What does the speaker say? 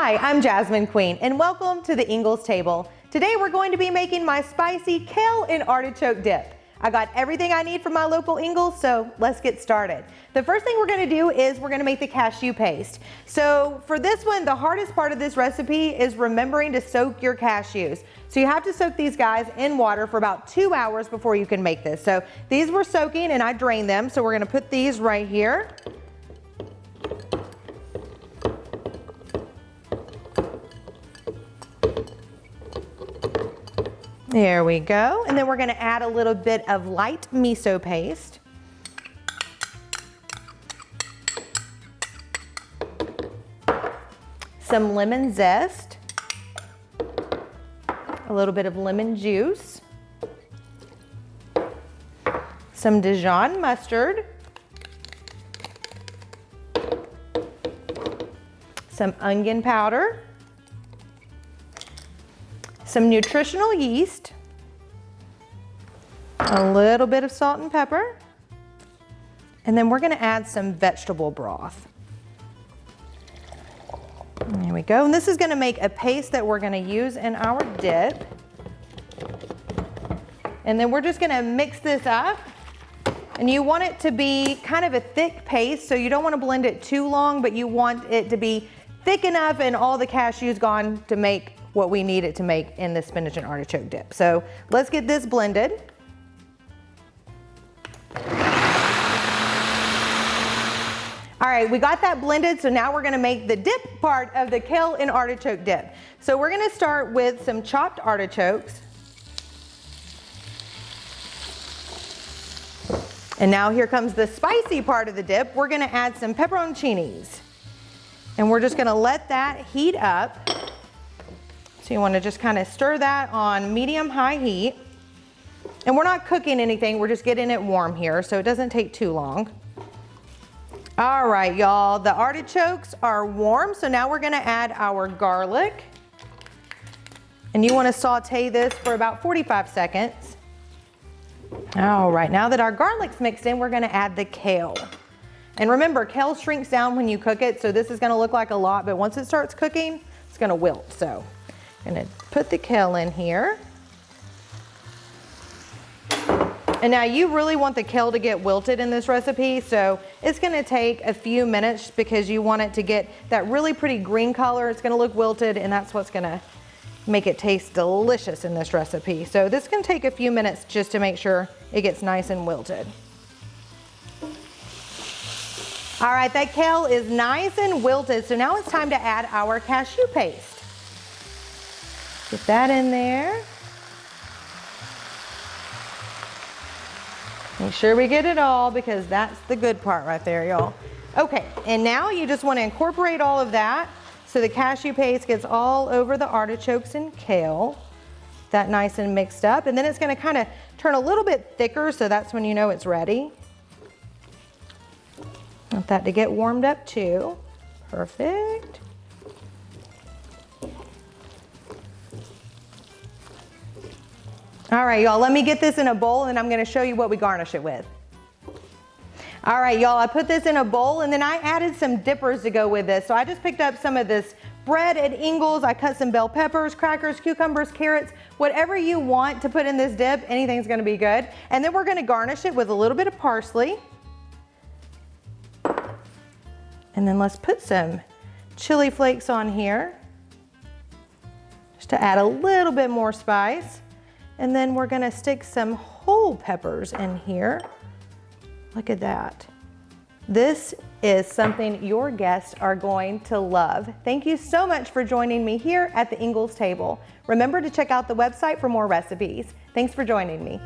Hi, I'm Jasmine Queen, and welcome to the Ingles table. Today we're going to be making my spicy kale and artichoke dip. I got everything I need from my local Ingles, so let's get started. The first thing we're going to do is we're going to make the cashew paste. So for this one, the hardest part of this recipe is remembering to soak your cashews. So you have to soak these guys in water for about 2 hours before you can make this. So these were soaking and I drained them, so we're going to put these right here. There we go. And then we're going to add a little bit of light miso paste. Some lemon zest. A little bit of lemon juice. Some Dijon mustard. Some onion powder. Some nutritional yeast, a little bit of salt and pepper, and then we're going to add some vegetable broth. There we go. And this is going to make a paste that we're going to use in our dip. And then we're just going to mix this up. And you want it to be kind of a thick paste, so you don't want to blend it too long, but you want it to be thick enough and all the cashews gone to make what we need it to make in the spinach and artichoke dip. So let's get this blended. All right, we got that blended, so now we're gonna make the dip part of the kale and artichoke dip. So we're gonna start with some chopped artichokes. And now here comes the spicy part of the dip. We're gonna add some pepperoncinis. And we're just gonna let that heat up. So you want to just kind of stir that on medium-high heat. And we're not cooking anything, we're just getting it warm here, so it doesn't take too long. All right, y'all, the artichokes are warm, so now we're gonna add our garlic. And you want to saute this for about 45 seconds. All right, now that our garlic's mixed in, we're gonna add the kale. And remember, kale shrinks down when you cook it, so this is gonna look like a lot, but once it starts cooking, it's gonna wilt, so. I'm gonna put the kale in here. And now you really want the kale to get wilted in this recipe, so it's gonna take a few minutes because you want it to get that really pretty green color. It's gonna look wilted, and that's what's gonna make it taste delicious in this recipe. So this can take a few minutes just to make sure it gets nice and wilted. All right, that kale is nice and wilted, so now it's time to add our cashew paste. Get that in there. Make sure we get it all because that's the good part right there, y'all. Okay, and now you just want to incorporate all of that so the cashew paste gets all over the artichokes and kale. That nice and mixed up. And then it's going to kind of turn a little bit thicker, so that's when you know it's ready. Want that to get warmed up too. Perfect. All right, y'all, let me get this in a bowl and I'm gonna show you what we garnish it with. All right, y'all, I put this in a bowl and then I added some dippers to go with this. So I just picked up some of this bread at Ingles. I cut some bell peppers, crackers, cucumbers, carrots, whatever you want to put in this dip, anything's gonna be good. And then we're gonna garnish it with a little bit of parsley. And then let's put some chili flakes on here, just to add a little bit more spice. And then we're gonna stick some whole peppers in here. Look at that. This is something your guests are going to love. Thank you so much for joining me here at the Ingles table. Remember to check out the website for more recipes. Thanks for joining me.